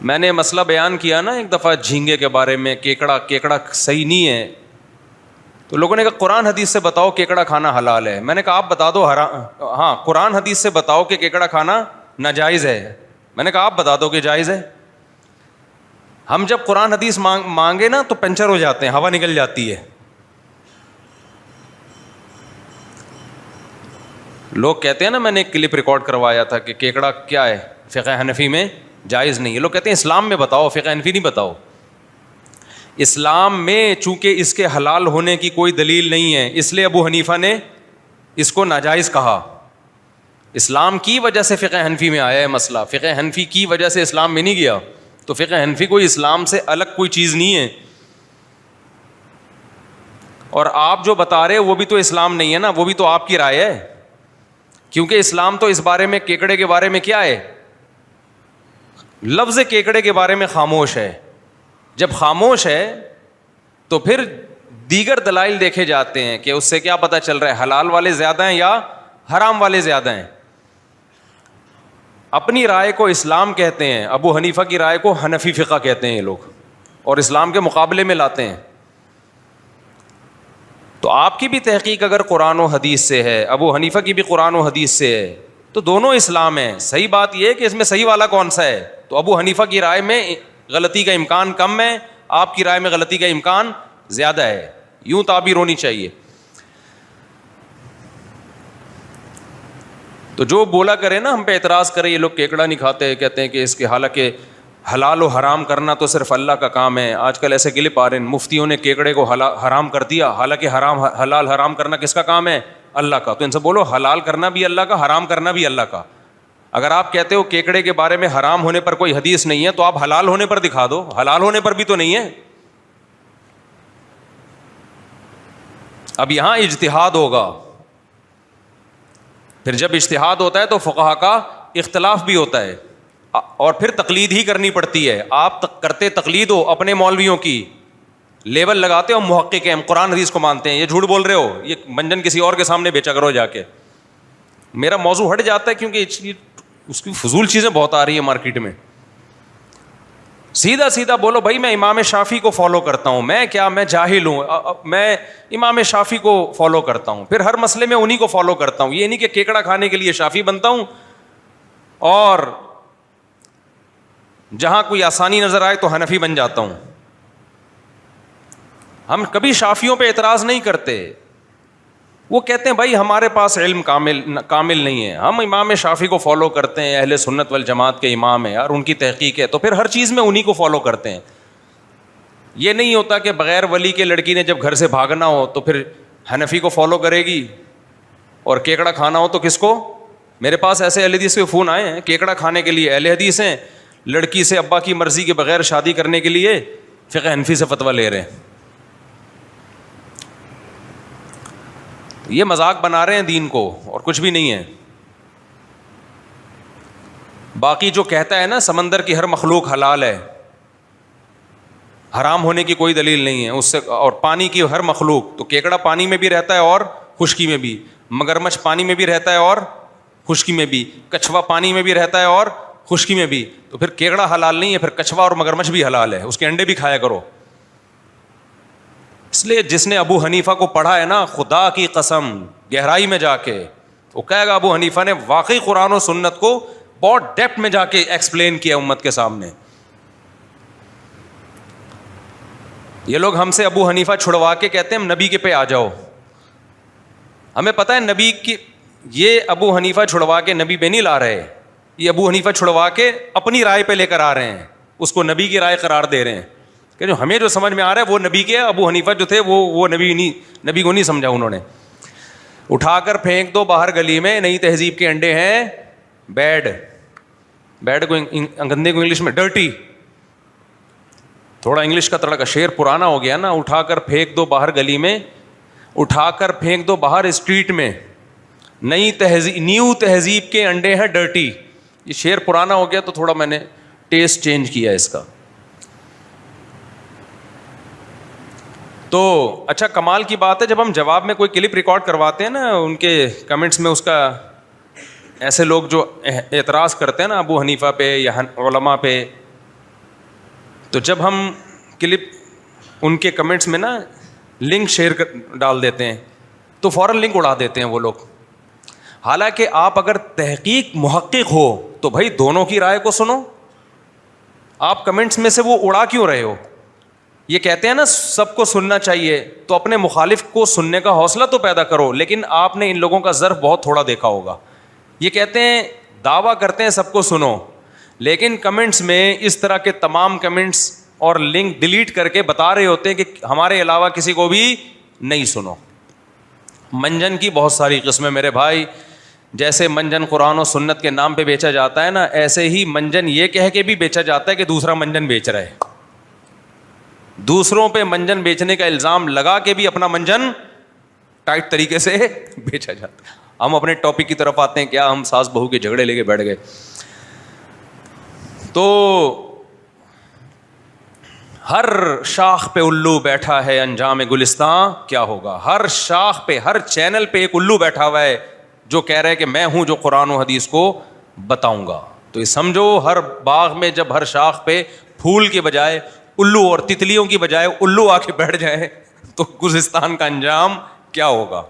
میں نے مسئلہ بیان کیا نا ایک دفعہ جھینگے کے بارے میں, کیکڑا صحیح نہیں ہے, تو لوگوں نے کہا قرآن حدیث سے بتاؤ کیکڑا کھانا حلال ہے. میں نے کہا آپ بتا دو ہاں قرآن حدیث سے بتاؤ کہ کیکڑا کھانا ناجائز ہے. میں نے کہا آپ بتا دو کہ جائز ہے. ہم جب قرآن حدیث مانگے نا تو پنچر ہو جاتے ہیں, ہوا نکل جاتی ہے. لوگ کہتے ہیں نا, میں نے ایک کلپ ریکارڈ کروایا تھا کہ کیکڑا کیا ہے فقہ حنفی میں جائز نہیں ہے. لوگ کہتے ہیں اسلام میں بتاؤ, فقہ حنفی نہیں بتاؤ. اسلام میں چونکہ اس کے حلال ہونے کی کوئی دلیل نہیں ہے, اس لیے ابو حنیفہ نے اس کو ناجائز کہا. اسلام کی وجہ سے فقہ حنفی میں آیا ہے مسئلہ, فقہ حنفی کی وجہ سے اسلام میں نہیں گیا. تو فقہ حنفی کوئی اسلام سے الگ کوئی چیز نہیں ہے. اور آپ جو بتا رہے وہ بھی تو اسلام نہیں ہے نا, وہ بھی تو آپ کی رائے ہے. کیونکہ اسلام تو اس بارے میں کیکڑے کے بارے میں کیا ہے, لفظ کیکڑے کے بارے میں خاموش ہے. جب خاموش ہے تو پھر دیگر دلائل دیکھے جاتے ہیں کہ اس سے کیا پتہ چل رہا ہے حلال والے زیادہ ہیں یا حرام والے زیادہ ہیں. اپنی رائے کو اسلام کہتے ہیں, ابو حنیفہ کی رائے کو حنفی فقہ کہتے ہیں یہ لوگ, اور اسلام کے مقابلے میں لاتے ہیں. تو آپ کی بھی تحقیق اگر قرآن و حدیث سے ہے, ابو حنیفہ کی بھی قرآن و حدیث سے ہے, تو دونوں اسلام ہیں. صحیح بات یہ ہے کہ اس میں صحیح والا کون سا ہے. تو ابو حنیفہ کی رائے میں غلطی کا امکان کم ہے, آپ کی رائے میں غلطی کا امکان زیادہ ہے. یوں تعبیر ہونی چاہیے. تو جو بولا کرے نا ہم پہ اعتراض کرے یہ لوگ کیکڑا نہیں کھاتے, کہتے ہیں کہ اس کے حالانکہ حلال و حرام کرنا تو صرف اللہ کا کام ہے. آج کل ایسے کلپ آ رہے ہیں, مفتیوں نے کیکڑے کو حرام کر دیا, حالانکہ حلال حرام کرنا کس کا کام ہے, اللہ کا. تو ان سے بولو حلال کرنا بھی اللہ کا, حرام کرنا بھی اللہ کا. اگر آپ کہتے ہو کیکڑے کے بارے میں حرام ہونے پر کوئی حدیث نہیں ہے, تو آپ حلال ہونے پر دکھا دو, حلال ہونے پر بھی تو نہیں ہے. اب یہاں اجتہاد ہوگا, پھر جب اجتہاد ہوتا ہے تو فقہا کا اختلاف بھی ہوتا ہے, اور پھر تقلید ہی کرنی پڑتی ہے. آپ کرتے تقلید ہو اپنے مولویوں کی, لیبل لگاتے ہو محقق ہیں, ہم قرآن حدیث کو مانتے ہیں, یہ جھوٹ بول رہے ہو, یہ منجن کسی اور کے سامنے بیچا کرو جا کے. میرا موضوع ہٹ جاتا ہے کیونکہ اس کی فضول چیزیں بہت آ رہی ہیں مارکیٹ میں. سیدھا سیدھا بولو بھائی میں امام شافعی کو فالو کرتا ہوں, میں کیا میں جاہل ہوں, میں امام شافعی کو فالو کرتا ہوں, پھر ہر مسئلے میں انہی کو فالو کرتا ہوں. یہ نہیں کہ کیکڑا کھانے کے لیے شافعی بنتا ہوں اور جہاں کوئی آسانی نظر آئے تو حنفی بن جاتا ہوں. ہم کبھی شافعیوں پہ اعتراض نہیں کرتے. وہ کہتے ہیں بھائی ہمارے پاس علم کامل نہیں ہے, ہم امام شافعی کو فالو کرتے ہیں, اہل سنت والجماعت کے امام ہیں اور ان کی تحقیق ہے, تو پھر ہر چیز میں انہی کو فالو کرتے ہیں. یہ نہیں ہوتا کہ بغیر ولی کے لڑکی نے جب گھر سے بھاگنا ہو تو پھر حنفی کو فالو کرے گی, اور کیکڑا کھانا ہو تو کس کو. میرے پاس ایسے اہل حدیث کے فون آئے ہیں, کیکڑا کھانے کے لیے اہل حدیث ہیں, لڑکی سے ابا کی مرضی کے بغیر شادی کرنے کے لیے فقہ حنفی سے فتویٰ لے رہے ہیں. یہ مذاق بنا رہے ہیں دین کو, اور کچھ بھی نہیں ہے. باقی جو کہتا ہے نا سمندر کی ہر مخلوق حلال ہے, حرام ہونے کی کوئی دلیل نہیں ہے اس سے, اور پانی کی ہر مخلوق, تو کیکڑا پانی میں بھی رہتا ہے اور خشکی میں بھی, مگرمچھ پانی میں بھی رہتا ہے اور خشکی میں بھی, کچھوا پانی میں بھی رہتا ہے اور خشکی میں بھی. تو پھر کیکڑا حلال نہیں ہے, پھر کچھوا اور مگرمچھ بھی حلال ہے, اس کے انڈے بھی کھایا کرو. اس لیے جس نے ابو حنیفہ کو پڑھا ہے نا, خدا کی قسم گہرائی میں جا کے وہ کہے گا ابو حنیفہ نے واقعی قرآن و سنت کو بہت ڈیپتھ میں جا کے ایکسپلین کیا امت کے سامنے. یہ لوگ ہم سے ابو حنیفہ چھڑوا کے کہتے ہیں ہم نبی کے پہ آ جاؤ. ہمیں پتہ ہے نبی کی, یہ ابو حنیفہ چھڑوا کے نبی پہ نہیں لا رہے, یہ ابو حنیفہ چھڑوا کے اپنی رائے پہ لے کر آ رہے ہیں, اس کو نبی کی رائے قرار دے رہے ہیں. کہ جو ہمیں جو سمجھ میں آ رہا ہے وہ نبی کے, ابو حنیفہ جو تھے وہ نبی کو نہیں سمجھا انہوں نے. اٹھا کر پھینک دو باہر گلی میں, نئی تہذیب کے انڈے ہیں بیڈ کو گندے کو انگلش میں ڈرٹی, تھوڑا انگلش کا تڑکا, شعر پرانا ہو گیا نا. اٹھا کر پھینک دو باہر گلی میں, اٹھا کر پھینک دو باہر اسٹریٹ میں, نیو تہذیب کے انڈے ہیں ڈرٹی. یہ شعر پرانا ہو گیا تو تھوڑا میں نے ٹیسٹ چینج کیا اس کا. تو اچھا کمال کی بات ہے, جب ہم جواب میں کوئی کلپ ریکارڈ کرواتے ہیں نا, ان کے کمنٹس میں اس کا ایسے لوگ جو اعتراض کرتے ہیں نا ابو حنیفہ پہ یا علماء پہ, تو جب ہم کلپ ان کے کمنٹس میں نا لنک شیئر ڈال دیتے ہیں تو فوراً لنک اڑا دیتے ہیں وہ لوگ. حالانکہ آپ اگر تحقیق محقق ہو تو بھائی دونوں کی رائے کو سنو. آپ کمنٹس میں سے وہ اڑا کیوں رہے ہو؟ یہ کہتے ہیں نا سب کو سننا چاہیے, تو اپنے مخالف کو سننے کا حوصلہ تو پیدا کرو. لیکن آپ نے ان لوگوں کا ظرف بہت تھوڑا دیکھا ہوگا. یہ کہتے ہیں, دعویٰ کرتے ہیں سب کو سنو, لیکن کمنٹس میں اس طرح کے تمام کمنٹس اور لنک ڈیلیٹ کر کے بتا رہے ہوتے ہیں کہ ہمارے علاوہ کسی کو بھی نہیں سنو. منجن کی بہت ساری قسمیں میرے بھائی. جیسے منجن قرآن و سنت کے نام پہ بیچا جاتا ہے نا, ایسے ہی منجن یہ کہہ کے بھی بیچا جاتا ہے کہ دوسرا منجن بیچ رہا ہے. دوسروں پہ منجن بیچنے کا الزام لگا کے بھی اپنا منجن ٹائٹ طریقے سے بیچا جاتا ہے. ہم اپنے ٹاپک کی طرف آتے ہیں. کیا ہم ساس بہو کے جھگڑے لے کے بیٹھ گئے؟ تو ہر شاخ پہ الو بیٹھا ہے, انجام گلستان کیا ہوگا. ہر شاخ پہ, ہر چینل پہ ایک الو بیٹھا ہوا ہے جو کہہ رہے کہ میں ہوں جو قرآن و حدیث کو بتاؤں گا. تو یہ سمجھو ہر باغ میں جب ہر شاخ پہ پھول کے بجائے الو اور تتلیوں کی بجائے الو آ کے بیٹھ جائے تو گلستان کا انجام کیا ہوگا.